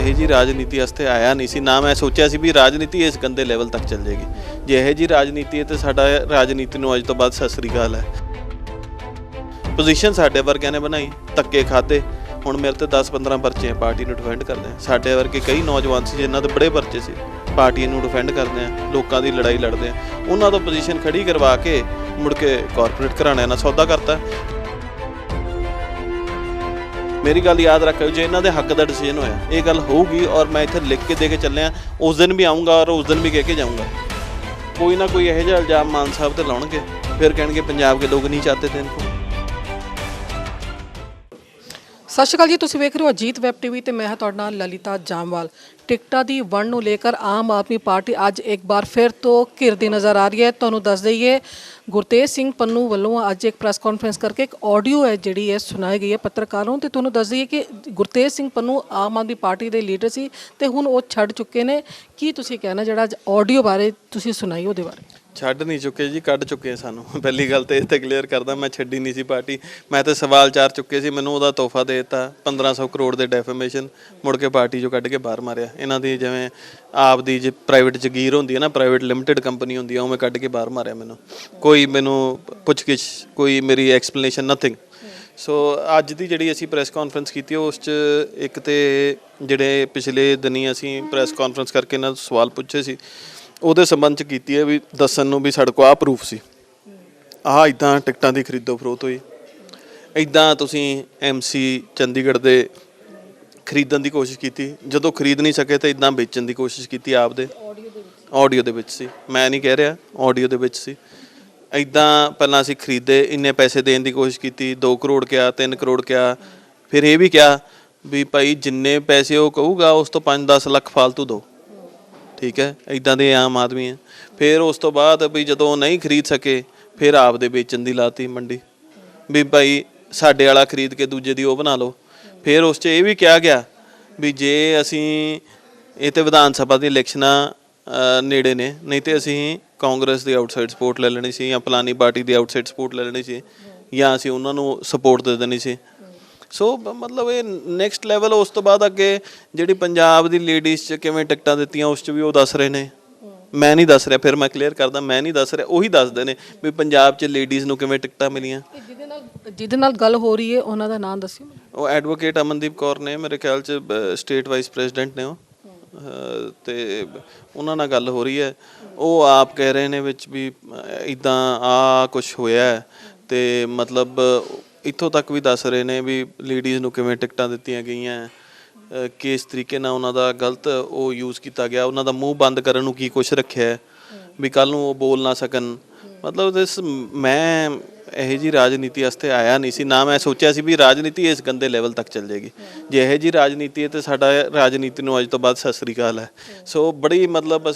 ਇਹੋ ਜਿਹੀ ਰਾਜਨੀਤੀ ਵਾਸਤੇ ਆਇਆ ਨਹੀਂ ਸੀ ਨਾ। ਮੈਂ ਸੋਚਿਆ ਸੀ ਵੀ ਰਾਜਨੀਤੀ ਇਸ ਗੰਦੇ ਲੈਵਲ ਤੱਕ ਚੱਲ ਜਾਏਗੀ। ਜੇ ਇਹੋ ਜਿਹੀ ਰਾਜਨੀਤੀ ਹੈ ਤਾਂ ਸਾਡਾ ਰਾਜਨੀਤੀ ਨੂੰ ਅੱਜ ਤੋਂ ਬਾਅਦ ਸਤਿ ਸ੍ਰੀ ਅਕਾਲ ਹੈ। ਪੋਜੀਸ਼ਨ ਸਾਡੇ ਵਰਗਿਆਂ ਨੇ ਬਣਾਈ, ਧੱਕੇ ਖਾਦੇ। ਹੁਣ ਮੇਰੇ ਤੇ 10-15 ਪਰਚੇ ਆ, ਪਾਰਟੀ ਨੂੰ ਡਿਫੈਂਡ ਕਰਦੇ ਆ। ਸਾਡੇ ਵਰਗੇ ਕਈ ਨੌਜਵਾਨ ਸੀ ਜਿਨ੍ਹਾਂ ਦੇ ਬੜੇ ਪਰਚੇ ਸੀ, ਪਾਰਟੀ ਨੂੰ ਡਿਫੈਂਡ ਕਰਦੇ ਆ, ਲੋਕਾਂ ਦੀ ਲੜਾਈ ਲੜਦੇ ਆ। ਉਹਨਾਂ ਤੋਂ ਪੋਜੀਸ਼ਨ ਖੜੀ ਕਰਵਾ ਕੇ ਮੁੜ ਕੇ ਕਾਰਪੋਰੇਟ ਘਰਾਣਿਆਂ ਨਾਲ ਸੌਦਾ ਕਰਤਾ। ਮੇਰੀ ਗੱਲ ਯਾਦ ਰੱਖਿਓ, ਜੇ ਇਹਨਾਂ ਦੇ ਹੱਕ ਦਾ ਡਿਸੀਜਨ ਹੋਇਆ ਇਹ ਗੱਲ ਹੋਊਗੀ ਔਰ ਮੈਂ ਇੱਥੇ ਲਿਖ ਕੇ ਦੇ ਕੇ ਚੱਲਿਆ। ਉਸ ਦਿਨ ਵੀ ਆਊਂਗਾ ਔਰ ਉਸ ਦਿਨ ਵੀ ਕਹਿ ਕੇ ਜਾਊਂਗਾ। ਕੋਈ ਨਾ ਕੋਈ ਇਹੋ ਜਿਹਾ ਇਲਜ਼ਾਮ ਮਾਨ ਸਾਹਿਬ ਤੇ ਲਾਉਣਗੇ, ਫਿਰ ਕਹਿਣਗੇ ਪੰਜਾਬ ਕੇ ਲੋਕ ਨਹੀਂ ਚਾਹਤੇ थे इनको। ਸਤਿ ਸ਼੍ਰੀ ਅਕਾਲ ਜੀ, ਤੁਸੀਂ ਵੇਖ ਰਹੇ ਹੋ ਅਜੀਤ ਵੈਬ ਟੀਵੀ ਤੇ ਮੈਂ ਹਾਂ ਤੁਹਾਡਾ ਨਾਲ ਲਲਿਤਾ ਜਾਮਵਾਲ। ਟਿਕਟਾਂ ਦੀ ਵੰਡ ਨੂੰ ਲੈ ਕੇ ਆਮ ਆਦਮੀ ਪਾਰਟੀ ਅੱਜ ਇੱਕ ਵਾਰ ਫਿਰ ਤੋਂ ਘਿਰਦੀ ਨਜ਼ਰ ਆ ਰਹੀ ਹੈ। ਤੁਹਾਨੂੰ ਦੱਸ ਦਈਏ, ਗੁਰਤੇਜ ਸਿੰਘ ਪੰਨੂ ਵੱਲੋਂ ਅੱਜ ਇੱਕ ਪ੍ਰੈਸ ਕਾਨਫਰੰਸ ਕਰਕੇ ਇੱਕ ਆਡੀਓ ਹੈ ਜਿਹੜੀ ਹੈ ਸੁਣਾਈ ਗਈ ਹੈ ਪੱਤਰਕਾਰਾਂ ਨੂੰ। ਤੇ ਤੁਹਾਨੂੰ ਦੱਸ ਦਈਏ ਕਿ ਗੁਰਤੇਜ ਸਿੰਘ ਪੰਨੂ ਆਮ ਆਦਮੀ ਪਾਰਟੀ ਦੇ ਲੀਡਰ ਸੀ ਤੇ ਹੁਣ ਉਹ ਛੱਡ ਚੁੱਕੇ ਨੇ। ਕੀ ਤੁਸੀਂ ਕਹਿਣਾ ਜਿਹੜਾ ਅੱਜ ਆਡੀਓ ਬਾਰੇ ਤੁਸੀਂ ਸੁਣਾਈ ਉਹਦੇ ਬਾਰੇ? ਛੱਡ ਨਹੀਂ ਚੁੱਕੇ ਜੀ, ਕੱਢ ਚੁੱਕੇ ਸਾਨੂੰ। ਪਹਿਲੀ ਗੱਲ ਤਾਂ ਇਹ ਤਾਂ ਕਲੀਅਰ ਕਰਦਾ, ਮੈਂ ਛੱਡੀ ਨਹੀਂ ਸੀ ਪਾਰਟੀ। ਮੈਂ ਤਾਂ ਸਵਾਲ ਚਾਰ ਚੁੱਕੇ ਸੀ, ਮੈਨੂੰ ਉਹਦਾ ਤੋਹਫਾ ਦੇ ਦਿੱਤਾ 1500 ਕਰੋੜ ਦੇ ਡੈਫੇਮੇਸ਼ਨ, ਮੁੜ ਕੇ ਪਾਰਟੀ 'ਚੋਂ ਕੱਢ ਕੇ ਬਾਹਰ ਮਾਰਿਆ। ਇਹਨਾਂ ਦੀ ਜਿਵੇਂ ਆਪ ਦੀ ਜੇ ਪ੍ਰਾਈਵੇਟ ਜਗੀਰ ਹੁੰਦੀ ਹੈ ਨਾ, ਪ੍ਰਾਈਵੇਟ ਲਿਮਟਿਡ ਕੰਪਨੀ ਹੁੰਦੀ ਆ, ਉਵੇਂ ਕੱਢ ਕੇ ਬਾਹਰ ਮਾਰਿਆ ਮੈਨੂੰ। ਕੋਈ ਮੈਨੂੰ ਪੁੱਛਗਿੱਛ, ਕੋਈ ਮੇਰੀ ਐਕਸਪਲੇਨੇਸ਼ਨ, ਨਥਿੰਗ। ਸੋ ਅੱਜ ਦੀ ਜਿਹੜੀ ਅਸੀਂ ਪ੍ਰੈਸ ਕਾਨਫਰੰਸ ਕੀਤੀ ਉਸ 'ਚ ਇੱਕ ਤਾਂ ਜਿਹੜੇ ਪਿਛਲੇ ਦਿਨੀ ਅਸੀਂ ਪ੍ਰੈਸ ਕਾਨਫਰੰਸ ਕਰਕੇ ਇਹਨਾਂ ਤੋਂ ਸਵਾਲ ਪੁੱਛੇ ਸੀ ਉਹਦੇ ਸੰਬੰਧ 'ਚ ਕੀਤੀ ਹੈ ਵੀ ਦੱਸਣ ਨੂੰ ਵੀ ਸਾਡੇ ਕੋਲ ਆਹ ਪ੍ਰੂਫ ਸੀ, ਆਹ ਇੱਦਾਂ ਟਿਕਟਾਂ ਦੀ ਖਰੀਦੋ ਫਰੋਖਤ ਹੋਈ, ਇੱਦਾਂ ਤੁਸੀਂ MC ਚੰਡੀਗੜ੍ਹ ਦੇ ਖਰੀਦਣ ਦੀ ਕੋਸ਼ਿਸ਼ ਕੀਤੀ, ਜਦੋਂ ਖਰੀਦ ਨਹੀਂ ਸਕੇ ਤਾਂ ਇੱਦਾਂ ਵੇਚਣ ਦੀ ਕੋਸ਼ਿਸ਼ ਕੀਤੀ ਆਪ ਦੇ। ਆਡੀਓ ਦੇ ਵਿੱਚ ਸੀ, ਮੈਂ ਨਹੀਂ ਕਹਿ ਰਿਹਾ, ਆਡੀਓ ਦੇ ਵਿੱਚ ਸੀ। ਇੱਦਾਂ ਪਹਿਲਾਂ ਅਸੀਂ ਖਰੀਦੇ, ਇੰਨੇ ਪੈਸੇ ਦੇਣ ਦੀ ਕੋਸ਼ਿਸ਼ ਕੀਤੀ, 2 ਕਰੋੜ ਕਿਹਾ, 3 ਕਰੋੜ ਕਿਹਾ, ਫਿਰ ਇਹ ਵੀ ਕਿਹਾ ਵੀ ਭਾਈ ਜਿੰਨੇ ਪੈਸੇ ਉਹ ਕਹੂਗਾ ਉਸ ਤੋਂ 5-10 ਲੱਖ ਫਾਲਤੂ ਦਿਓ, ਠੀਕ ਹੈ। ਇੱਦਾਂ ਦੇ ਆਮ ਆਦਮੀ ਹੈ। ਫਿਰ ਉਸ ਤੋਂ ਬਾਅਦ ਵੀ ਜਦੋਂ ਨਹੀਂ ਖਰੀਦ ਸਕੇ ਫਿਰ ਆਪ ਦੇ ਵੇਚਣ ਦੀ ਲਾਤੀ ਮੰਡੀ ਵੀ ਭਾਈ ਸਾਡੇ ਵਾਲਾ ਖਰੀਦ ਕੇ ਦੂਜੇ ਦੀ ਉਹ ਬਣਾ ਲਓ। ਫਿਰ ਉਸ 'ਚ ਇਹ ਵੀ ਕਿਹਾ ਗਿਆ ਵੀ ਜੇ ਅਸੀਂ ਇਹ ਤਾਂ ਵਿਧਾਨ ਸਭਾ ਦੀ ਇਲੈਕਸ਼ਨਾਂ ਨੇੜੇ ਨੇ, ਨਹੀਂ ਤਾਂ ਅਸੀਂ ਕਾਂਗਰਸ ਦੀ ਆਊਟਸਾਈਡ ਸਪੋਰਟ ਲੈ ਲੈਣੀ ਸੀ ਜਾਂ ਫਲਾਨੀ ਪਾਰਟੀ ਦੀ ਆਊਟਸਾਈਡ ਸਪੋਰਟ ਲੈ ਲੈਣੀ ਸੀ ਜਾਂ ਅਸੀਂ ਉਹਨਾਂ ਨੂੰ ਸਪੋਰਟ ਦੇ ਦੇਣੀ ਸੀ। ਸੋ ਮਤਲਬ ਇਹ ਨੈਕਸਟ ਲੈਵਲ। ਉਸ ਤੋਂ ਬਾਅਦ ਅੱਗੇ ਜਿਹੜੀ ਪੰਜਾਬ ਦੀ ਲੇਡੀਜ਼ 'ਚ ਕਿਵੇਂ ਟਿਕਟਾਂ ਦਿੱਤੀਆਂ ਉਸ 'ਚ ਵੀ ਉਹ ਦੱਸ ਰਹੇ ਨੇ, ਮੈਂ ਨਹੀਂ ਦੱਸ ਰਿਹਾ। ਫਿਰ ਮੈਂ ਕਲੀਅਰ ਕਰਦਾ, ਮੈਂ ਨਹੀਂ ਦੱਸ ਰਿਹਾ, ਉਹੀ ਦੱਸਦੇ ਨੇ ਵੀ ਪੰਜਾਬ 'ਚ ਲੇਡੀਜ਼ ਨੂੰ ਕਿਵੇਂ ਟਿਕਟਾਂ ਮਿਲੀਆਂ। ਜਿਹਦੇ ਨਾਲ ਗੱਲ ਹੋ ਰਹੀ ਹੈ ਉਹਨਾਂ ਦਾ ਨਾਮ ਦੱਸਿਓ। ਉਹ ਐਡਵੋਕੇਟ ਅਮਨਦੀਪ ਕੌਰ ਨੇ, ਮੇਰੇ ਖਿਆਲ 'ਚ ਸਟੇਟ ਵਾਈਸ ਪ੍ਰੈਜ਼ੀਡੈਂਟ ਨੇ ਉਹ, ਤੇ ਉਹਨਾਂ ਨਾਲ ਗੱਲ ਹੋ ਰਹੀ ਹੈ। ਉਹ ਆਪ ਕਹਿ ਰਹੇ ਨੇ ਵਿੱਚ ਵੀ ਇੱਦਾਂ ਆ ਕੁਛ ਹੋਇਆ ਤੇ ਮਤਲਬ ਇੱਥੋਂ ਤੱਕ ਵੀ ਦੱਸ ਰਹੇ ਨੇ ਵੀ ਲੇਡੀਜ਼ ਨੂੰ ਕਿਵੇਂ ਟਿਕਟਾਂ ਦਿੱਤੀਆਂ ਗਈਆਂ, ਕਿਸ ਤਰੀਕੇ ਨਾਲ ਉਹਨਾਂ ਦਾ ਗਲਤ ਉਹ ਯੂਜ਼ ਕੀਤਾ ਗਿਆ, ਉਹਨਾਂ ਦਾ ਮੂੰਹ ਬੰਦ ਕਰਨ ਨੂੰ ਕੀ ਕੁਛ ਰੱਖਿਆ ਵੀ ਕੱਲ੍ਹ ਨੂੰ ਉਹ ਬੋਲ ਨਾ ਸਕਣ। ਮਤਲਬ ਮੈਂ ਇਹੋ ਜਿਹੀ ਰਾਜਨੀਤੀ ਵਾਸਤੇ ਆਇਆ ਨਹੀਂ ਸੀ ਨਾ। ਮੈਂ ਸੋਚਿਆ ਸੀ ਵੀ ਰਾਜਨੀਤੀ ਇਸ ਗੰਦੇ ਲੈਵਲ ਤੱਕ ਚੱਲ ਜਾਏਗੀ। ਜੇ ਇਹੋ ਜਿਹੀ ਰਾਜਨੀਤੀ ਹੈ ਤਾਂ ਸਾਡਾ ਰਾਜਨੀਤੀ ਨੂੰ ਅੱਜ ਤੋਂ ਬਾਅਦ ਸਤਿ ਸ੍ਰੀ ਅਕਾਲ ਹੈ। ਸੋ ਬੜੀ ਮਤਲਬ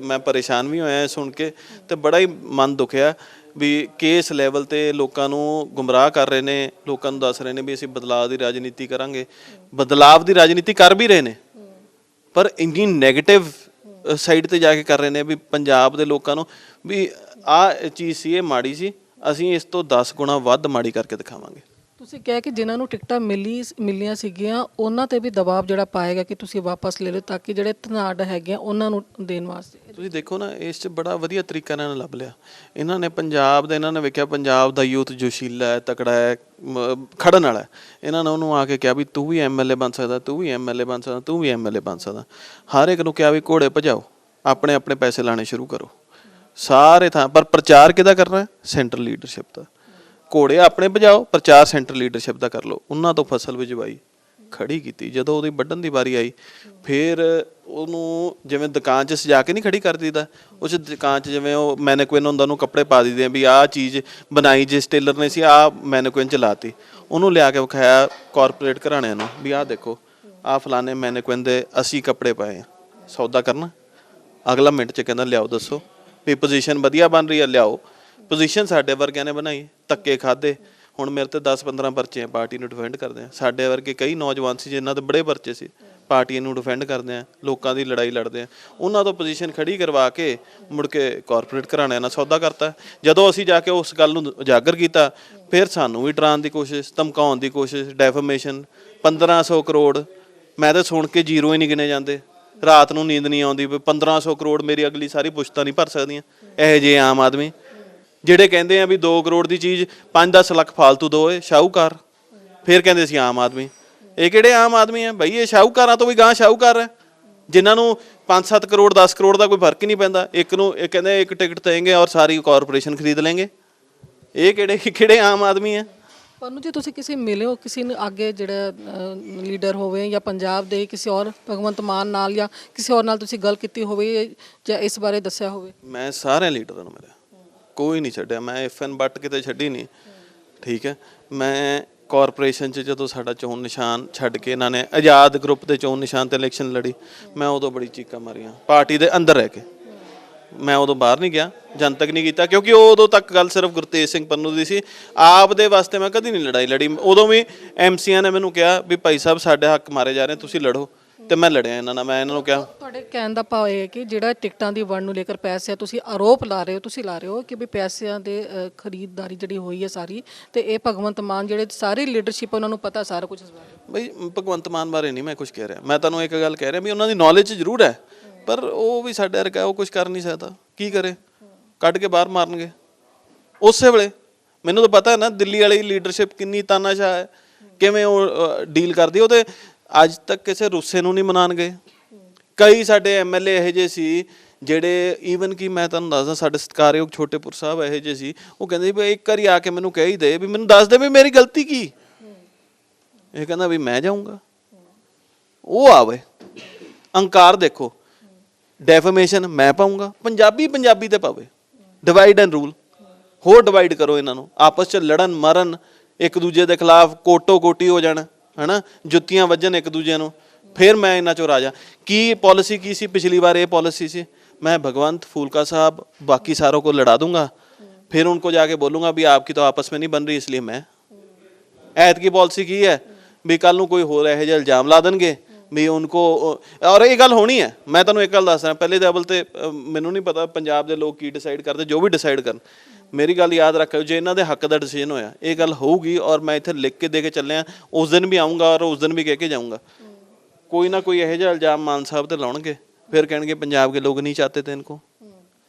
ਮੈਂ ਪਰੇਸ਼ਾਨ ਵੀ ਹੋਇਆ ਸੁਣ ਕੇ ਅਤੇ ਬੜਾ ਹੀ ਮਨ ਦੁਖਿਆ ਵੀ ਕਿਸ ਲੈਵਲ 'ਤੇ ਲੋਕਾਂ ਨੂੰ ਗੁੰਮਰਾਹ ਕਰ ਰਹੇ ਨੇ। ਲੋਕਾਂ ਨੂੰ ਦੱਸ ਰਹੇ ਨੇ ਵੀ ਅਸੀਂ ਬਦਲਾਅ ਦੀ ਰਾਜਨੀਤੀ ਕਰਾਂਗੇ। ਬਦਲਾਵ ਦੀ ਰਾਜਨੀਤੀ ਕਰ ਵੀ ਰਹੇ ਨੇ ਪਰ ਇੰਨੀ ਨੈਗੇਟਿਵ ਸਾਈਡ 'ਤੇ ਜਾ ਕੇ ਕਰ ਰਹੇ ਨੇ ਵੀ ਪੰਜਾਬ ਦੇ ਲੋਕਾਂ ਨੂੰ ਵੀ ਆਹ ਚੀਜ਼ ਸੀ, ਇਹ ਮਾੜੀ ਸੀ, ਅਸੀਂ ਇਸ ਤੋਂ 10 ਗੁਣਾ ਵੱਧ ਮਾੜੀ ਕਰਕੇ ਦਿਖਾਵਾਂਗੇ। ਤੁਸੀਂ ਕਿਹਾ ਕਿ ਜਿਨ੍ਹਾਂ ਨੂੰ ਟਿਕਟਾਂ ਮਿਲੀਆਂ ਸੀਗੀਆਂ ਉਹਨਾਂ 'ਤੇ ਵੀ ਦਬਾਅ ਜਿਹੜਾ ਪਾਏਗਾ ਕਿ ਤੁਸੀਂ ਵਾਪਸ ਲੈ ਲਓ ਤਾਂ ਕਿ ਜਿਹੜੇ ਧਨਾੜ ਹੈਗੇ ਆ ਉਹਨਾਂ ਨੂੰ ਦੇਣ ਵਾਸਤੇ। ਤੁਸੀਂ ਦੇਖੋ ਨਾ, ਇਸ 'ਚ ਬੜਾ ਵਧੀਆ ਤਰੀਕਾ ਇਹਨਾਂ ਨੇ ਲੱਭ ਲਿਆ। ਇਹਨਾਂ ਨੇ ਪੰਜਾਬ ਦਾ, ਇਹਨਾਂ ਨੇ ਵੇਖਿਆ ਪੰਜਾਬ ਦਾ ਯੂਥ ਜੋਸ਼ੀਲਾ ਹੈ, ਤਕੜਾ ਹੈ, ਖੜਨ ਵਾਲਾ। ਇਹਨਾਂ ਨੇ ਉਹਨੂੰ ਆ ਕੇ ਕਿਹਾ ਵੀ ਤੂੰ ਵੀ MLA ਬਣ ਸਕਦਾ, ਤੂੰ ਵੀ MLA ਬਣ ਸਕਦਾ, ਤੂੰ ਵੀ MLA ਬਣ ਸਕਦਾ। ਹਰ ਇੱਕ ਨੂੰ ਕਿਹਾ ਵੀ ਘੋੜੇ ਭਜਾਓ, ਆਪਣੇ ਆਪਣੇ ਪੈਸੇ ਲਾਣੇ ਸ਼ੁਰੂ ਕਰੋ ਸਾਰੇ ਥਾਂ। ਪਰ ਪ੍ਰਚਾਰ ਕਿਹਦਾ ਕਰਨਾ? ਸੈਂਟਰਲ ਲੀਡਰਸ਼ਿਪ ਦਾ। ਘੋੜੇ ਆਪਣੇ ਭਜਾਓ, ਪ੍ਰਚਾਰ ਸੈਂਟਰਲ ਲੀਡਰਸ਼ਿਪ ਦਾ ਕਰ ਲਓ। ਉਹਨਾਂ ਤੋਂ ਫਸਲ ਬਿਜਵਾਈ ਖੜੀ ਕੀਤੀ। ਜਦੋਂ ਉਹਦੀ ਵੱਢਣ ਦੀ ਵਾਰੀ ਆਈ ਫਿਰ ਉਹਨੂੰ ਜਿਵੇਂ ਦੁਕਾਨ 'ਚ ਸਜਾ ਕੇ ਨਹੀਂ ਖੜੀ ਕਰ ਦਿੱਤਾ, ਉਸ ਦੁਕਾਨ 'ਚ ਜਿਵੇਂ ਉਹ ਮੈਨਿਕੁਇਨ ਹੁੰਦਾ ਉਹਨੂੰ ਕੱਪੜੇ ਪਾ ਦਿੰਦੇ ਆ ਵੀ ਆਹ ਚੀਜ਼ ਬਣਾਈ ਜਿਸ ਟੇਲਰ ਨੇ ਸੀ, ਆਹ ਮੈਨਿਕੁਇਨ 'ਚ ਲਾਤੀ। ਉਹਨੂੰ ਲਿਆ ਕੇ ਵਿਖਾਇਆ ਕਾਰਪੋਰੇਟ ਘਰਾਣਿਆਂ ਨੂੰ ਵੀ ਆਹ ਦੇਖੋ, ਆਹ ਫਲਾਣੇ ਮੈਨਿਕੁਇਨ ਦੇ ਅਸੀਂ ਕੱਪੜੇ ਪਾਏ ਆ, ਸੌਦਾ ਕਰਨਾ। ਅਗਲਾ ਮਿੰਟ 'ਚ ਕਹਿੰਦਾ ਲਿਆਓ ਦੱਸੋ ਵੀ ਪੋਜੀਸ਼ਨ ਵਧੀਆ ਬਣ ਰਹੀ ਹੈ, ਲਿਆਓ। ਪੋਜੀਸ਼ਨ ਸਾਡੇ ਵਰਗਿਆਂ ਨੇ ਬਣਾਈ, ਧੱਕੇ ਖਾਦੇ। ਹੁਣ ਮੇਰੇ ਤੇ 10-15 ਪਰਚੇ ਆ, ਪਾਰਟੀ ਨੂੰ ਡਿਫੈਂਡ ਕਰਦੇ ਆ। ਸਾਡੇ ਵਰਗੇ ਕਈ ਨੌਜਵਾਨ ਸੀ ਜਿਨ੍ਹਾਂ ਦੇ ਬੜੇ ਪਰਚੇ ਸੀ, ਪਾਰਟੀ ਨੂੰ ਡਿਫੈਂਡ ਕਰਦੇ ਆ, ਲੋਕਾਂ ਦੀ ਲੜਾਈ ਲੜਦੇ ਆ। ਉਹਨਾਂ ਤੋਂ ਪੋਜੀਸ਼ਨ ਖੜੀ ਕਰਵਾ ਕੇ ਮੁੜ ਕੇ ਕਾਰਪੋਰੇਟ ਘਰਾਣਿਆਂ ਨਾਲ ਸੌਦਾ ਕਰਤਾ। ਜਦੋਂ ਅਸੀਂ ਜਾ ਕੇ ਉਸ ਗੱਲ ਨੂੰ ਉਜਾਗਰ ਕੀਤਾ ਫਿਰ ਸਾਨੂੰ ਵੀ ਡਰਾਉਣ ਦੀ ਕੋਸ਼ਿਸ਼, ਧਮਕਾਉਣ ਦੀ ਕੋਸ਼ਿਸ਼, ਡੈਫੇਮੇਸ਼ਨ, 1500 ਕਰੋੜ ਮੈਂ ਤਾਂ ਸੁਣ ਕੇ ਜ਼ੀਰੋ ਹੀ ਨਹੀਂ ਗਿਣੇ ਜਾਂਦੇ। ਰਾਤ ਨੂੰ ਨੀਂਦ ਨਹੀਂ ਆਉਂਦੀ ਵੀ 1500 ਕਰੋੜ ਮੇਰੀ ਅਗਲੀ ਸਾਰੀ ਪੁਸ਼ਤਾਂ ਨਹੀਂ ਭਰ ਸਕਦੀਆਂ। ਇਹੋ ਜਿਹੇ ਆਮ ਆਦਮੀ ਜਿਹੜੇ ਕਹਿੰਦੇ ਆ ਵੀ 2 ਕਰੋੜ ਦੀ ਚੀਜ਼ 5-10 ਲੱਖ ਫਾਲਤੂ ਦੋ ਏ ਸ਼ਾਹੂਕਾਰ, ਫਿਰ ਕਹਿੰਦੇ ਸੀ ਆਮ ਆਦਮੀ। ਇਹ ਕਿਹੜੇ ਆਮ ਆਦਮੀ ਆ ਬਈ? ਇਹ ਸ਼ਾਹੂਕਾਰਾਂ ਤੋਂ ਵੀ ਗਾਂ ਸ਼ਾਹੂਕਾਰ ਹੈ, ਜਿਨ੍ਹਾਂ ਨੂੰ 5-7 ਕਰੋੜ 10 ਕਰੋੜ ਦਾ ਕੋਈ ਫਰਕ ਹੀ ਨਹੀਂ ਪੈਂਦਾ। ਇੱਕ ਨੂੰ ਇਹ ਕਹਿੰਦੇ ਇੱਕ ਟਿਕਟ ਦੇਂਗੇ ਔਰ ਸਾਰੀ ਕਾਰਪੋਰੇਸ਼ਨ ਖਰੀਦ ਲੈਂਗੇ। ਇਹ ਕਿਹੜੇ ਆਮ ਆਦਮੀ ਆ? ਪਰਨੂ ਜੀ ਤੁਸੀਂ ਕਿਸੇ ਮਿਲੇ ਹੋ ਕਿਸੇ ਨੂੰ ਅੱਗੇ ਜਿਹੜਾ ਲੀਡਰ ਹੋਵੇ ਜਾਂ ਪੰਜਾਬ ਦੇ ਕਿਸੇ ਔਰ ਭਗਵੰਤ ਮਾਨ ਨਾਲ ਜਾਂ ਕਿਸੇ ਹੋਰ ਨਾਲ ਤੁਸੀਂ ਗੱਲ ਕੀਤੀ ਹੋਵੇ ਜਾਂ ਇਸ ਬਾਰੇ ਦੱਸਿਆ ਹੋਵੇ? ਮੈਂ ਸਾਰੇ ਲੀਡਰਾਂ ਨੂੰ ਮਿਲਿਆ, ਕੋਈ ਨਹੀਂ ਛੱਡਿਆ। ਮੈਂ FN ਬੱਟ ਕਿਤੇ ਛੱਡੀ ਨਹੀਂ, ਠੀਕ ਹੈ। ਮੈਂ ਕਾਰਪੋਰੇਸ਼ਨ 'ਚ ਜਦੋਂ ਸਾਡਾ ਚੋਣ ਨਿਸ਼ਾਨ ਛੱਡ ਕੇ ਇਹਨਾਂ ਨੇ ਆਜ਼ਾਦ ਗਰੁੱਪ ਦੇ ਚੋਣ ਨਿਸ਼ਾਨ ਤੇ ਇਲੈਕਸ਼ਨ ਲੜੀ, ਮੈਂ ਉਦੋਂ ਬੜੀ ਚੀਕਾਂ ਮਾਰੀਆਂ ਪਾਰਟੀ ਦੇ ਅੰਦਰ ਰਹਿ ਕੇ। ਮੈਂ ਉਦੋਂ ਬਾਹਰ ਨਹੀਂ ਗਿਆ, ਜਨਤਕ ਨਹੀਂ ਕੀਤਾ, ਕਿਉਂਕਿ ਉਦੋਂ ਤੱਕ ਗੱਲ ਸਿਰਫ ਗੁਰਤੇਜ ਸਿੰਘ ਪੰਨੂ ਦੀ ਸੀ। ਆਪ ਦੇ ਵਾਸਤੇ ਮੈਂ ਕਦੀ ਨਹੀਂ ਲੜਾਈ ਲੜੀ। ਉਦੋਂ ਵੀ ਐਮਸੀਆਂ ਨੇ ਮੈਨੂੰ ਕਿਹਾ ਵੀ ਭਾਈ ਸਾਹਿਬ ਸਾਡੇ ਹੱਕ ਮਾਰੇ ਜਾ ਰਹੇ, ਤੁਸੀਂ ਲੜੋ, ਤੇ ਮੈਂ ਲੜਿਆ ਇਹਨਾਂ ਨਾਲ। ਮੈਂ ਇਹਨਾਂ ਨੂੰ ਕਿਹਾ, ਤੁਹਾਡੇ ਕਹਿਣ ਦਾ ਭਾਵ ਇਹ ਹੈ ਕਿ ਜਿਹੜਾ ਟਿਕਟਾਂ ਦੀ ਵੰਡ ਨੂੰ ਲੈ ਕੇ ਪੈਸੇ ਤੁਸੀਂ ਆਰੋਪ ਲਾ ਰਹੇ ਹੋ, ਤੁਸੀਂ ਲਾ ਰਹੇ ਹੋ ਕਿ ਵੀ ਪੈਸਿਆਂ ਦੇ ਖਰੀਦਦਾਰੀ ਜਿਹੜੀ ਹੋਈ ਹੈ ਸਾਰੀ, ਤੇ ਇਹ ਭਗਵੰਤ ਮਾਨ ਜਿਹੜੇ ਸਾਰੀ ਲੀਡਰਸ਼ਿਪ ਉਹਨਾਂ ਨੂੰ ਪਤਾ ਸਾਰਾ ਕੁਝ ਇਸ ਬਾਰੇ। ਬਈ ਭਗਵੰਤ ਮਾਨ ਬਾਰੇ ਨਹੀਂ ਮੈਂ ਕੁਝ ਕਹਿ ਰਿਹਾ, ਮੈਂ ਤੁਹਾਨੂੰ ਇੱਕ ਗੱਲ ਕਹਿ ਰਿਹਾ ਵੀ ਉਹਨਾਂ ਦੀ ਨੌਲੇਜ ਜ਼ਰੂਰ ਹੈ, ਪਰ ਉਹ ਵੀ ਸਾਡੇ ਵਰਗਾ, ਉਹ ਕੁਝ ਕਰ ਨਹੀਂ ਸਕਦਾ। ਕੀ ਕਰੇ? ਕੱਢ ਕੇ ਬਾਹਰ ਮਾਰਨਗੇ ਉਸੇ ਵੇਲੇ। ਮੈਨੂੰ ਤਾਂ ਪਤਾ ਹੈ ਨਾ ਦਿੱਲੀ ਵਾਲੀ ਲੀਡਰਸ਼ਿਪ ਕਿੰਨੀ ਤਾਨਾਸ਼ਾਹ ਹੈ, ਕਿਵੇਂ ਉਹ ਡੀਲ ਕਰਦੀ। ਉਹ ਤੇ ਅੱਜ ਤੱਕ ਕਿਸੇ ਰੁੱਸੇ ਨੂੰ ਨਹੀਂ ਮਨਾਉਣਗੇ। ਕਈ ਸਾਡੇ MLA ਇਹੋ ਜਿਹੇ ਸੀ ਜਿਹੜੇ ਈਵਨ ਕਿ ਮੈਂ ਤੁਹਾਨੂੰ ਦੱਸਦਾ, ਸਾਡੇ ਸਤਿਕਾਰਯੋਗ ਛੋਟੇਪੁਰ ਸਾਹਿਬ ਇਹੋ ਜਿਹੇ ਸੀ, ਉਹ ਕਹਿੰਦੇ ਵੀ ਇੱਕ ਵਾਰੀ ਆ ਕੇ ਮੈਨੂੰ ਕਹਿ ਹੀ ਦੇ ਵੀ ਮੈਨੂੰ ਦੱਸ ਦੇ ਵੀ ਮੇਰੀ ਗਲਤੀ ਕੀ। ਇਹ ਕਹਿੰਦਾ ਵੀ ਮੈਂ ਜਾਊਂਗਾ, ਉਹ ਆਵੇ। ਅੰਕਾਰ ਦੇਖੋ, ਡੈਫੇਮੇਸ਼ਨ ਮੈਂ ਪਾਊਂਗਾ, ਪੰਜਾਬੀ ਤੇ ਪਾਵੇ। ਡਿਵਾਈਡ ਐਂਡ ਰੂਲ, ਹੋਰ ਡਿਵਾਈਡ ਕਰੋ ਇਹਨਾਂ ਨੂੰ, ਆਪਸ 'ਚ ਲੜਨ ਮਰਨ, ਇੱਕ ਦੂਜੇ ਦੇ ਖਿਲਾਫ ਕੋਟੋ ਕੋਟੀ ਹੋ ਜਾਣ, ਹਨਾ, ਜੁੱਤੀਆਂ ਵੱਜਣ ਇੱਕ ਦੂਜੇ ਨੂੰ। ਫਿਰ ਮੈਂ ਇਹਨਾਂ 'ਚੋਂ ਰਾਜਾ। ਕੀ ਪॉलिसी की सी पिछली बार? ये पॉलिसी सी मैं भगवंत फूलका साहब बाकी सारों को लड़ा दूंगा, फिर उनको जाके बोलूँगा भी आपकी तो आपस में नहीं बन रही, इसलिए मैं ऐत की पॉलिसी की है भी कल ਨੂੰ ਕੋਈ ਹੋਰ ਇਹੋ ਜਿਹਾ ਇਲਜ਼ਾਮ ਲਾ ਦੇਣਗੇ ਵੀ ਉनको। ਔਰ ਇਹ ਗੱਲ ਹੋਣੀ ਹੈ। ਮੈਂ ਤੁਹਾਨੂੰ ਇੱਕ ਗੱਲ ਦੱਸ ਰਿਹਾ, ਪਹਿਲੇ ਲੈਵਲ ਤੇ ਮੈਨੂੰ ਨਹੀਂ ਪਤਾ ਪੰਜਾਬ ਦੇ ਲੋਕ ਕੀ ਡਿਸਾਈਡ ਕਰਦੇ, ਜੋ ਵੀ ਡਿਸਾਈਡ ਕਰਨ। ਮੇਰੀ ਗੱਲ ਯਾਦ ਰੱਖਿਓ, ਜੇ ਇਹਨਾਂ ਦੇ ਹੱਕ ਦਾ ਡਿਸੀਜਨ ਹੋਇਆ ਇਹ ਗੱਲ ਹੋਊਗੀ, ਔਰ ਮੈਂ ਇੱਥੇ ਲਿਖ ਕੇ ਦੇ ਕੇ ਚੱਲਿਆ, ਉਸ ਦਿਨ ਵੀ ਆਊਂਗਾ ਔਰ ਉਸ ਦਿਨ ਵੀ ਕਹਿ ਕੇ ਜਾਊਂਗਾ। कोई ना कोई ਇਹੋ ਜਿਹਾ ਇਲਜ਼ਾਮ ਮਾਨ ਸਾਹਿਬ ਤੇ ਲਾਉਣਗੇ, ਫਿਰ ਕਹਿਣਗੇ ਪੰਜਾਬ के लोग नहीं चाहते थे इनको,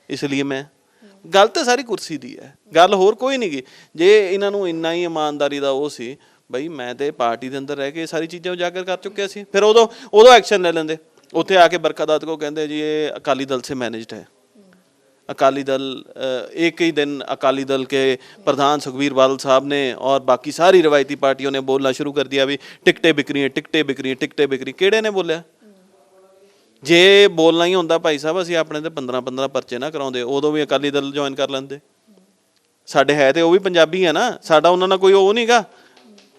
इसलिए मैं। ਗੱਲ ਤਾਂ ਸਾਰੀ ਕੁਰਸੀ ਦੀ ਹੈ, ਗੱਲ ਹੋਰ ਕੋਈ ਨਹੀਂ ਗੀ। ਜੇ ਇਹਨਾਂ ਨੂੰ ਇੰਨਾ ਹੀ ਇਮਾਨਦਾਰੀ ਦਾ ਉਹ ਸੀ ਬਈ, ਮੈਂ ਤੇ ਪਾਰਟੀ ਦੇ ਅੰਦਰ ਰਹਿ ਕੇ ਸਾਰੀ ਚੀਜ਼ਾਂ ਉਜਾਗਰ ਕਰ ਚੁੱਕਿਆ ਸੀ, ਫਿਰ ਉਦੋਂ ਐਕਸ਼ਨ ਲੈ ਲੈਂਦੇ। ਉੱਥੇ ਆ ਕੇ ਬਰਖਾਦਾਤ ਕੋ ਕਹਿੰਦੇ ਜੀ ਇਹ ਅਕਾਲੀ ਦਲ से मैनेज्ड है। अकाली दल, एक ही दिन अकाली दल के प्रधान सुखबीर बादल साहब ने और बाकी सारी रवायती पार्टियों ने बोलना शुरू कर दिया भी टिकटें बिक रही हैं, टिकटें बिक रही हैं, टिकटें बिक रही। किहड़े ने बोलिया? जे बोलना ही होंदा भाई साहब ਅਸੀਂ ਆਪਣੇ ਤੇ 15-15 ਪਰਚੇ ਨਾ ਕਰਾਉਂਦੇ, ਉਦੋਂ ਵੀ ਅਕਾਲੀ ਦਲ ਜੁਆਇਨ ਕਰ ਲੈਂਦੇ। ਸਾਡੇ ਹੈ ਤੇ ਉਹ ਵੀ ਪੰਜਾਬੀ ਹੈ ਨਾ, ਸਾਡਾ ਉਹਨਾਂ ਨਾਲ ਕੋਈ ਉਹ ਨਹੀਂਗਾ।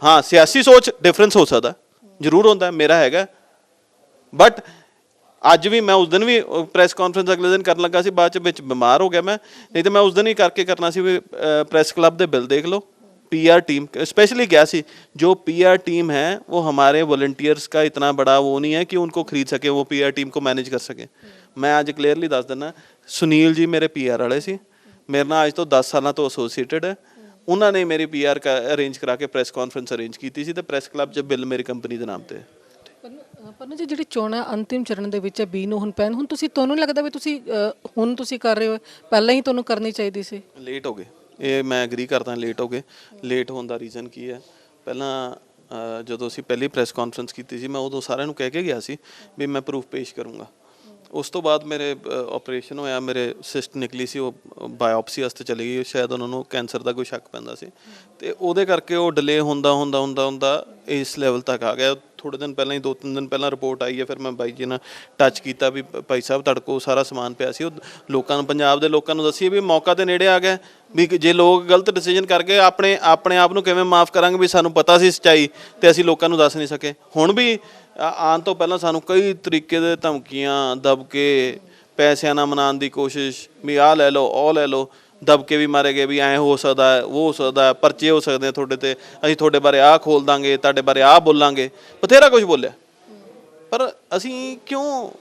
ਹਾਂ, ਸਿਆਸੀ ਸੋਚ ਡਿਫਰੈਂਸ ਹੋ ਸਕਦਾ, ਜ਼ਰੂਰ ਹੁੰਦਾ, ਮੇਰਾ ਹੈਗਾ। ਬਟ ਅੱਜ ਵੀ ਮੈਂ ਉਸ ਦਿਨ ਵੀ ਪ੍ਰੈਸ ਕਾਨਫਰੰਸ ਅਗਲੇ ਦਿਨ ਕਰਨ ਲੱਗਾ ਸੀ, ਬਾਅਦ 'ਚ ਵਿੱਚ ਬਿਮਾਰ ਹੋ ਗਿਆ ਮੈਂ, ਨਹੀਂ ਤਾਂ ਮੈਂ ਉਸ ਦਿਨ ਹੀ ਕਰਕੇ ਕਰਨਾ ਸੀ ਵੀ ਪ੍ਰੈਸ क्लब ਦੇ ਬਿੱਲ देख लो। PR टीम स्पेशली क्या सी, जो PR टीम है वो हमारे वॉलंटियर्स का इतना बड़ा वो नहीं है कि उनको खरीद सके, वो PR टीम को मैनेज कर सके। मैं आज क्लियरली दस देना, सुनील जी मेरे PR वाले सी, मेरे ना आज तो 10 साल तो एसोसीएटेड है। उन्होंने मेरी PR का अरेंज करा के प्रैस कॉन्फ्रेंस अरेंज की थी, तो प्रैस क्लब 'ਚ बिल मेरी कंपनी ਦੇ ਨਾਮ ਤੇ। ਪਰਨੂ ਜੀ, ਜਿਹੜੀ ਚੋਣਾਂ ਅੰਤਿਮ ਚਰਨ ਦੇ ਵਿੱਚ 20 ਨੂੰ ਹੁਣ ਪੈਣ, ਹੁਣ ਤੁਹਾਨੂੰ ਨਹੀਂ ਲੱਗਦਾ ਵੀ ਤੁਸੀਂ ਕਰ ਰਹੇ ਹੋ, ਪਹਿਲਾਂ ਹੀ ਤੁਹਾਨੂੰ ਕਰਨੀ ਚਾਹੀਦੀ ਸੀ? ਲੇਟ ਹੋ ਗਏ, ਇਹ ਮੈਂ ਐਗਰੀ ਕਰਦਾ, ਲੇਟ ਹੋ ਗਏ। ਲੇਟ ਹੋਣ ਦਾ ਰੀਜ਼ਨ ਕੀ ਹੈ? ਪਹਿਲਾਂ ਜਦੋਂ ਅਸੀਂ ਪਹਿਲੀ ਪ੍ਰੈਸ ਕਾਨਫਰੰਸ ਕੀਤੀ ਸੀ, ਮੈਂ ਉਦੋਂ ਸਾਰਿਆਂ ਨੂੰ ਕਹਿ ਕੇ ਗਿਆ ਸੀ ਵੀ ਮੈਂ ਪ੍ਰੂਫ ਪੇਸ਼ ਕਰੂੰਗਾ। ਉਸ ਤੋਂ ਬਾਅਦ ਮੇਰੇ ਆਪਰੇਸ਼ਨ ਹੋਇਆ, ਮੇਰੇ ਸਿਸਟ ਨਿਕਲੀ ਸੀ, ਉਹ ਬਾਇਓਪਸੀ ਵਾਸਤੇ ਚਲੀ ਗਈ, ਸ਼ਾਇਦ ਉਹਨਾਂ ਨੂੰ ਕੈਂਸਰ ਦਾ ਕੋਈ ਸ਼ੱਕ ਪੈਂਦਾ ਸੀ, ਤੇ ਉਹਦੇ ਕਰਕੇ ਉਹ ਡਿਲੇ ਹੁੰਦਾ ਇਸ ਲੈਵਲ ਤੱਕ ਆ ਗਿਆ। ਥੋੜ੍ਹੇ ਦਿਨ ਪਹਿਲਾਂ ਹੀ 2-3 ਦਿਨ ਪਹਿਲਾਂ ਰਿਪੋਰਟ ਆਈ ਹੈ, ਫਿਰ ਮੈਂ ਬਾਈ ਜੀ ਨਾਲ ਟੱਚ ਕੀਤਾ ਵੀ ਭਾਈ ਸਾਹਿਬ ਤੁਹਾਡੇ ਕੋਲ ਸਾਰਾ ਸਮਾਨ ਪਿਆ ਸੀ, ਉਹ ਲੋਕਾਂ ਨੂੰ, ਪੰਜਾਬ ਦੇ ਲੋਕਾਂ ਨੂੰ ਦੱਸੀਏ ਵੀ ਮੌਕਾ ਤੇ ਨੇੜੇ ਆ ਗਿਆ, ਵੀ ਜੇ ਲੋਕ ਗਲਤ ਡਿਸੀਜਨ ਕਰਕੇ ਆਪਣੇ ਆਪ ਨੂੰ ਕਿਵੇਂ ਮਾਫ ਕਰਾਂਗੇ ਵੀ ਸਾਨੂੰ ਪਤਾ ਸੀ ਸੱਚਾਈ ਤੇ ਅਸੀਂ ਲੋਕਾਂ ਨੂੰ ਦੱਸ ਨਹੀਂ ਸਕੇ। ਹੁਣ ਵੀ ਆਉਣ ਤੋਂ ਪਹਿਲਾਂ ਸਾਨੂੰ ਕਈ ਤਰੀਕੇ ਦੇ ਧਮਕੀਆਂ, ਦਬਕੇ, ਪੈਸਿਆਂ ਨਾਲ ਮਨਾਉਣ ਦੀ ਕੋਸ਼ਿਸ਼ ਵੀ ਆਹ ਲੈ ਲਓ, ਉਹ ਲੈ ਲਓ, ਦਬਕੇ ਵੀ ਮਾਰੇ ਗਏ ਵੀ ਐਂ ਹੋ ਸਕਦਾ ਹੈ, ਉਹ ਹੋ ਸਕਦਾ ਹੈ, ਪਰਚੇ ਹੋ ਸਕਦੇ ਆ ਤੁਹਾਡੇ ਤੇ, ਅਸੀਂ ਤੁਹਾਡੇ ਬਾਰੇ ਆਹ ਖੋਲ ਦਾਂਗੇ, ਤੁਹਾਡੇ ਬਾਰੇ ਆਹ ਬੋਲਾਂਗੇ, ਬਥੇਰਾ ਕੁਝ ਬੋਲਿਆ। ਪਰ ਅਸੀਂ ਕਿਉਂ,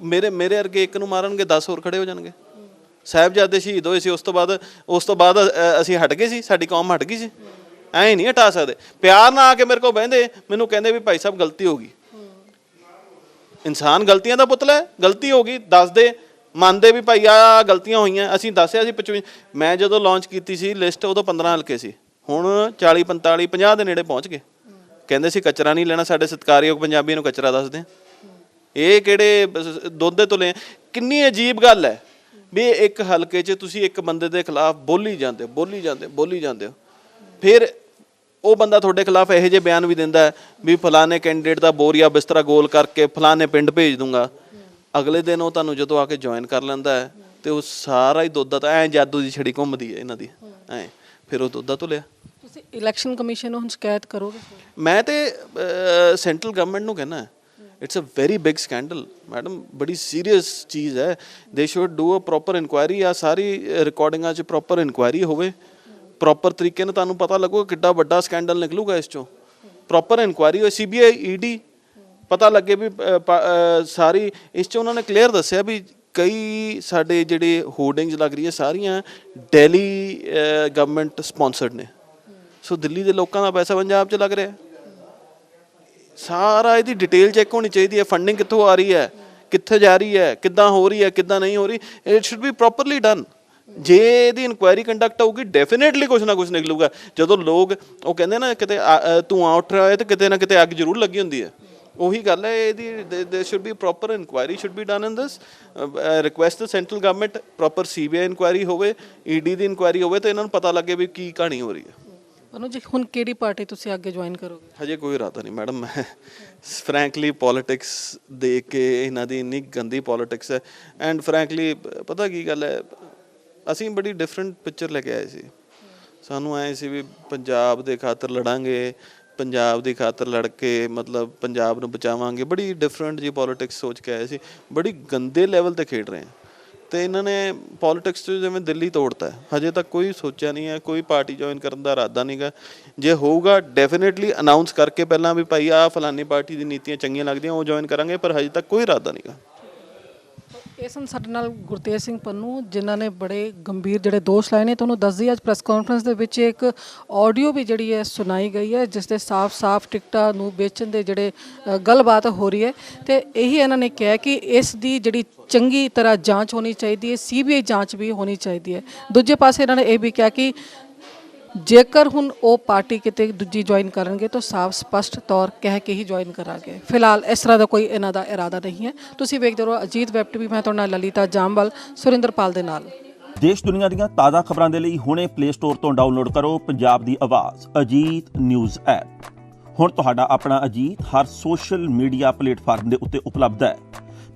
ਮੇਰੇ ਵਰਗੇ ਇੱਕ ਨੂੰ ਮਾਰਨਗੇ 10 ਹੋਰ ਖੜੇ ਹੋ ਜਾਣਗੇ। ਸਾਹਿਬਜ਼ਾਦੇ ਸ਼ਹੀਦ ਹੋਏ ਸੀ, ਉਸ ਤੋਂ ਬਾਅਦ ਅਸੀਂ ਹਟ ਗਏ ਸੀ, ਸਾਡੀ ਕੌਮ ਹਟ ਗਈ ਸੀ? ਐਂ ਨਹੀਂ ਹਟਾ ਸਕਦੇ। ਪਿਆਰ ਨਾਲ ਆ ਕੇ ਮੇਰੇ ਕੋਲ ਬਹਿੰਦੇ, ਮੈਨੂੰ ਕਹਿੰਦੇ ਵੀ ਭਾਈ ਸਾਹਿਬ ਗਲਤੀ ਹੋ ਗਈ, ਇਨਸਾਨ ਗਲਤੀਆਂ ਦਾ ਪੁਤਲਾ ਹੈ। ਗਲਤੀ ਹੋ ਗਈ ਦੱਸ ਦੇ, ਮੰਨਦੇ ਵੀ ਭਾਈ ਆ ਗਲਤੀਆਂ ਹੋਈਆਂ। ਅਸੀਂ ਦੱਸਿਆ ਸੀ 55, ਮੈਂ ਜਦੋਂ ਲਾਂਚ ਕੀਤੀ ਸੀ ਲਿਸਟ ਉਦੋਂ 15 ਹਲਕੇ ਸੀ, ਹੁਣ 40 45 50 ਦੇ ਨੇੜੇ ਪਹੁੰਚ ਗਏ। ਕਹਿੰਦੇ ਸੀ ਕਚਰਾ ਨਹੀਂ ਲੈਣਾ, ਸਾਡੇ ਸਤਿਕਾਰਯੋਗ ਪੰਜਾਬੀ ਨੂੰ ਕਚਰਾ ਦੱਸਦੇ ਆ। ਇਹ ਕਿਹੜੇ ਦੁੱਧ ਦੇ ਤੁਲੇ? ਕਿੰਨੀ ਅਜੀਬ ਗੱਲ ਹੈ ਵੀ ਇੱਕ ਹਲਕੇ 'ਚ ਤੁਸੀਂ ਇੱਕ ਬੰਦੇ ਦੇ ਖਿਲਾਫ ਬੋਲੀ ਜਾਂਦੇ ਹੋ, ਫਿਰ ਉਹ ਬੰਦਾ ਤੁਹਾਡੇ ਖਿਲਾਫ ਇਹੋ ਜਿਹੇ ਬਿਆਨ ਵੀ ਦਿੰਦਾ ਹੈ ਵੀ ਫਲਾਣੇ ਕੈਂਡੀਡੇਟ ਦਾ ਬੋਰੀਆ ਬਿਸਤਰਾ ਗੋਲ ਕਰਕੇ ਫਲਾਣੇ ਪਿੰਡ ਭੇਜ ਦੂੰਗਾ। ਅਗਲੇ ਦਿਨ ਉਹ ਤੁਹਾਨੂੰ ਜਦੋਂ ਆ ਕੇ ਜੁਆਇਨ ਕਰ ਲੈਂਦਾ ਹੈ ਤੇ ਉਹ ਸਾਰਾ ਹੀ ਦੁੱਧ ਤਾਂ ਐਂ ਜਾਦੂ ਦੀ ਛੜੀ ਘੁੰਮਦੀ ਹੈ ਇਹਨਾਂ ਦੀ, ਐਂ ਫਿਰ ਉਹ ਦੁੱਧ ਤੋਂ ਲਿਆ। ਤੁਸੀਂ ਇਲੈਕਸ਼ਨ ਕਮਿਸ਼ਨ ਨੂੰ ਹੁਣ ਸ਼ਿਕਾਇਤ ਕਰੋਗੇ? ਮੈਂ ਤੇ ਸੈਂਟਰਲ ਗਵਰਨਮੈਂਟ ਨੂੰ ਕਹਿਣਾ it's a very big scandal madam, ਬੜੀ ਸੀਰੀਅਸ ਚੀਜ਼ ਹੈ। They should do a proper inquiry. ਆ ਸਾਰੀ ਰਿਕਾਰਡਿੰਗਾਂ 'ਚ ਪ੍ਰੋਪਰ ਇਨਕੁਆਇਰੀ ਹੋਵੇ, ਪ੍ਰੋਪਰ ਤਰੀਕੇ ਨਾਲ ਤੁਹਾਨੂੰ ਪਤਾ ਲੱਗੂਗਾ ਕਿੱਡਾ ਵੱਡਾ ਸਕੈਂਡਲ ਨਿਕਲੂਗਾ ਇਸ 'ਚੋਂ। ਪ੍ਰੋਪਰ ਇਨਕੁਆਇਰੀ ਹੋਏ, CBI ED ਪਤਾ ਲੱਗੇ ਵੀ ਸਾਰੀ ਇਸ 'ਚ ਉਹਨਾਂ ਨੇ ਕਲੀਅਰ ਦੱਸਿਆ ਵੀ ਕਈ ਸਾਡੇ ਜਿਹੜੇ ਹੋਰਡਿੰਗਸ ਲੱਗ ਰਹੀ ਹੈ ਸਾਰੀਆਂ ਦਿੱਲੀ ਗਵਰਨਮੈਂਟ ਸਪੋਂਸਰਡ ਨੇ। ਸੋ ਦਿੱਲੀ ਦੇ ਲੋਕਾਂ ਦਾ ਪੈਸਾ ਪੰਜਾਬ 'ਚ ਲੱਗ ਰਿਹਾ। ਸਾਰਾ ਇਹਦੀ ਡਿਟੇਲ ਚੈੱਕ ਹੋਣੀ ਚਾਹੀਦੀ ਹੈ। ਫੰਡਿੰਗ ਕਿੱਥੋਂ ਆ ਰਹੀ ਹੈ, ਕਿੱਥੇ ਜਾ ਰਹੀ ਹੈ, ਕਿੱਦਾਂ ਹੋ ਰਹੀ ਹੈ, ਕਿੱਦਾਂ ਨਹੀਂ ਹੋ ਰਹੀ। It should be properly done. ਜੇ ਇਹਦੀ ਇਨਕੁਆਇਰੀ ਕੰਡਕਟ ਹੋਊਗੀ ਡੈਫੀਨੇਟਲੀ ਕੁਛ ਨਾ ਕੁਛ ਨਿਕਲੂਗਾ। ਜਦੋਂ ਲੋਕ ਉਹ ਕਹਿੰਦੇ ਨਾ ਕਿਤੇ ਧੂੰਆਂ ਉੱਠ ਰਿਹਾ ਹੈ ਤੇ ਕਿਤੇ ਨਾ ਕਿਤੇ ਅੱਗ ਜ਼ਰੂਰ ਲੱਗੀ ਹੁੰਦੀ ਹੈ। ਉਹੀ ਗੱਲ ਹੈ ਇਹਦੀ। there should be proper inquiry should be done in this. Request the central government proper CBI inquiry ਹੋਵੇ, ED ਦੀ ਇਨਕੁਆਇਰੀ ਹੋਵੇ ਤੇ ਇਹਨਾਂ ਨੂੰ ਪਤਾ ਲੱਗੇ ਵੀ ਕੀ ਕਹਾਣੀ ਹੋ ਰਹੀ ਹੈ। ਅਨੁਜ ਜੀ ਹੁਣ ਕਿਹੜੀ ਪਾਰਟੀ ਤੁਸੀਂ ਅੱਗੇ ਜੁਆਇਨ ਕਰੋਗੇ? ਹਜੇ ਕੋਈ ਇਰਾਦਾ ਨਹੀਂ ਮੈਡਮ। ਮੈਂ ਫਰੈਂਕਲੀ ਪੋਲਿਟਿਕਸ ਦੇਖ ਕੇ ਇਹਨਾਂ ਦੀ ਇੰਨੀ ਗੰਦੀ ਪੋਲਿਟਿਕਸ ਹੈ ਐਂਡ ਫਰੈਂਕਲੀ ਪਤਾ ਕੀ ਗੱਲ ਹੈ, ਅਸੀਂ ਬੜੀ ਡਿਫਰੈਂਟ ਪਿਕਚਰ ਲੈ ਕੇ ਆਏ ਸੀ। ਸਾਨੂੰ ਐਂ ਸੀ ਵੀ ਪੰਜਾਬ ਦੇ ਖਾਤਰ ਲੜਾਂਗੇ, ਪੰਜਾਬ ਦੀ ਖਾਤਰ ਲੜ ਕੇ ਮਤਲਬ ਪੰਜਾਬ ਨੂੰ ਬਚਾਵਾਂਗੇ। ਬੜੀ ਡਿਫਰੈਂਟ ਜੀ ਪੋਲਿਟਿਕਸ ਸੋਚ ਕੇ ਆਏ ਸੀ। ਬੜੀ ਗੰਦੇ ਲੈਵਲ 'ਤੇ ਖੇਡ ਰਹੇ ਹਾਂ ਅਤੇ ਇਹਨਾਂ ਨੇ ਪੋਲਿਟਿਕਸ 'ਚ ਜਿਵੇਂ ਦਿੱਲੀ ਤੋੜਤਾ ਹੈ। ਹਜੇ ਤੱਕ ਕੋਈ ਸੋਚਿਆ ਨਹੀਂ ਹੈ, ਕੋਈ ਪਾਰਟੀ ਜੁਆਇਨ ਕਰਨ ਦਾ ਇਰਾਦਾ ਨਹੀਂ ਗਾ। ਜੇ ਹੋਊਗਾ ਡੈਫੀਨੇਟਲੀ ਅਨਾਊਂਸ ਕਰਕੇ ਪਹਿਲਾਂ ਵੀ ਭਾਈ ਆਹ ਫਲਾਨੀ ਪਾਰਟੀ ਦੀ ਨੀਤੀਆਂ ਚੰਗੀਆਂ ਲੱਗਦੀਆਂ ਉਹ ਜੁਆਇਨ ਕਰਾਂਗੇ, ਪਰ ਹਜੇ ਤੱਕ ਕੋਈ ਇਰਾਦਾ ਨਹੀਂ ਗਾ। ਇਹ ਸਨ ਸਾਡੇ ਨਾਲ ਗੁਰਤੇਜ ਸਿੰਘ ਪੰਨੂ, ਜਿਨ੍ਹਾਂ ਨੇ ਬੜੇ ਗੰਭੀਰ ਜਿਹੜੇ ਦੋਸ਼ ਲਾਏ ਨੇ। ਤੁਹਾਨੂੰ ਦੱਸ ਦਈਏ ਅੱਜ ਪ੍ਰੈਸ ਕਾਨਫਰੰਸ ਦੇ ਵਿੱਚ ਇੱਕ ਆਡੀਓ ਵੀ ਜਿਹੜੀ ਹੈ ਸੁਣਾਈ ਗਈ ਹੈ ਜਿਸ ਦੇ ਸਾਫ਼-ਸਾਫ਼ ਟਿਕਟਾਂ ਨੂੰ ਵੇਚਣ ਦੇ ਜਿਹੜੇ ਗੱਲਬਾਤ ਹੋ ਰਹੀ ਹੈ ਤੇ ਇਹੀ ਇਹਨਾਂ ਨੇ ਕਿਹਾ ਕਿ ਇਸ ਦੀ ਜਿਹੜੀ ਚੰਗੀ ਤਰ੍ਹਾਂ ਜਾਂਚ ਹੋਣੀ ਚਾਹੀਦੀ ਹੈ, CBI ਜਾਂਚ ਵੀ ਹੋਣੀ ਚਾਹੀਦੀ ਹੈ। ਦੂਜੇ ਪਾਸੇ ਇਹਨਾਂ ਨੇ ਇਹ ਵੀ ਕਿਹਾ ਕਿ ਜੇਕਰ ਹੁਣ ਉਹ ਪਾਰਟੀ ਕਿਤੇ ਦੂਜੀ ਜੁਆਇਨ ਕਰਨਗੇ ਤਾਂ ਸਾਫ਼ ਸਪਸ਼ਟ ਤੌਰ ਕਹਿ ਕੇ ਹੀ ਜੁਆਇਨ ਕਰਾਂਗੇ। ਫਿਲਹਾਲ ਇਸ ਤਰ੍ਹਾਂ ਦਾ ਕੋਈ ਇਹਨਾਂ ਦਾ ਇਰਾਦਾ ਨਹੀਂ ਹੈ। ਤੁਸੀਂ ਵੇਖਦੇ ਰਹੋ ਅਜੀਤ ਵੈਬ TV। ਮੈਂ ਤੁਹਾਡੇ ਨਾਲ ਲਲਿਤਾ ਜਾਮਵਾਲ, ਸੁਰਿੰਦਰਪਾਲ ਦੇ ਨਾਲ। ਦੇਸ਼ ਦੁਨੀਆ ਦੀਆਂ ਤਾਜ਼ਾ ਖਬਰਾਂ ਦੇ ਲਈ ਹੁਣੇ ਪਲੇ ਸਟੋਰ ਤੋਂ ਡਾਊਨਲੋਡ ਕਰੋ ਪੰਜਾਬ ਦੀ ਆਵਾਜ਼ ਅਜੀਤ ਨਿਊਜ਼ ਐਪ। ਹੁਣ ਤੁਹਾਡਾ ਆਪਣਾ ਅਜੀਤ ਹਰ ਸੋਸ਼ਲ ਮੀਡੀਆ ਪਲੇਟਫਾਰਮ ਦੇ ਉੱਤੇ ਉਪਲਬਧ ਹੈ।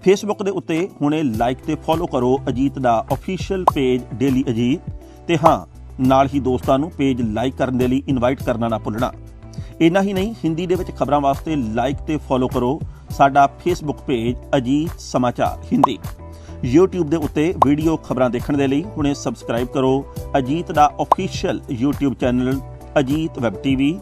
ਫੇਸਬੁੱਕ ਦੇ ਉੱਤੇ ਹੁਣੇ ਲਾਈਕ ਤੇ ਫੋਲੋ ਕਰੋ ਅਜੀਤ ਦਾ ਅਫੀਸ਼ੀਅਲ ਪੇਜ ਡੇਲੀ ਅਜੀਤ, ਤੇ ਹਾਂ ਨਾਲ ਹੀ ਦੋਸਤਾਂ ਨੂੰ ਪੇਜ ਲਾਈਕ ਕਰਨ ਦੇ ਲਈ ਇਨਵਾਈਟ ਕਰਨਾ ਨਾ ਭੁੱਲਣਾ। ਇੰਨਾ ਹੀ ਨਹੀਂ, ਹਿੰਦੀ ਦੇ ਵਿੱਚ ਖਬਰਾਂ ਵਾਸਤੇ ਲਾਈਕ ਤੇ ਫੋਲੋ ਕਰੋ ਸਾਡਾ ਫੇਸਬੁੱਕ ਪੇਜ ਅਜੀਤ ਸਮਾਚਾਰ ਹਿੰਦੀ। YouTube ਦੇ ਉੱਤੇ ਵੀਡੀਓ ਖਬਰਾਂ ਦੇਖਣ ਦੇ ਲਈ ਹੁਣੇ ਸਬਸਕ੍ਰਾਈਬ ਕਰੋ ਅਜੀਤ ਦਾ official YouTube channel Ajit web TV।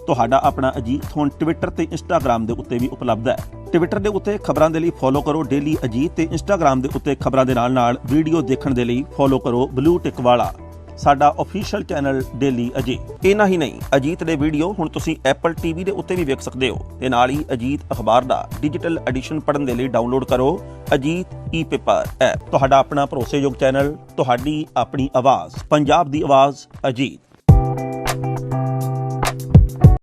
ਤੁਹਾਡਾ ਆਪਣਾ ਅਜੀਤ ਹੁਣ ਟਵਿੱਟਰ ਤੇ ਇੰਸਟਾਗ੍ਰਾਮ ਦੇ ਉੱਤੇ ਵੀ ਉਪਲਬਧ ਹੈ। ਟਵਿੱਟਰ ਦੇ ਉੱਤੇ ਖਬਰਾਂ ਦੇ ਲਈ ਫੋਲੋ ਕਰੋ ਡੇਲੀ ਅਜੀਤ, ਤੇ ਇੰਸਟਾਗ੍ਰਾਮ ਦੇ ਉੱਤੇ ਖਬਰਾਂ ਦੇ ਨਾਲ ਵੀਡੀਓ ਦੇਖਣ ਦੇ ਲਈ ਫੋਲੋ ਕਰੋ ਬਲੂ ਟਿਕ ਵਾਲਾ ਸਾਡਾ ਅਫੀਸ਼ੀਅਲ ਚੈਨਲ ਡੇਲੀ ਅਜੀਤ। ਇੰਨਾ ਹੀ ਨਹੀਂ, ਅਜੀਤ ਦੇ ਵੀਡੀਓ ਹੁਣ ਤੁਸੀਂ Apple TV ਦੇ ਉੱਤੇ ਵੀ ਵੇਖ ਸਕਦੇ ਹੋ, ਤੇ ਨਾਲ ਹੀ ਅਜੀਤ ਅਖਬਾਰ ਦਾ ਡਿਜੀਟਲ ਐਡੀਸ਼ਨ ਪੜ੍ਹਨ ਦੇ ਲਈ ਡਾਊਨਲੋਡ ਕਰੋ ਅਜੀਤ ਈ-ਪੇਪਰ ਐਪ। ਤੁਹਾਡਾ ਆਪਣਾ ਭਰੋਸੇਯੋਗ ਚੈਨਲ, ਤੁਹਾਡੀ ਆਪਣੀ ਆਵਾਜ਼, ਪੰਜਾਬ ਦੀ ਆਵਾਜ਼ ਅਜੀਤ।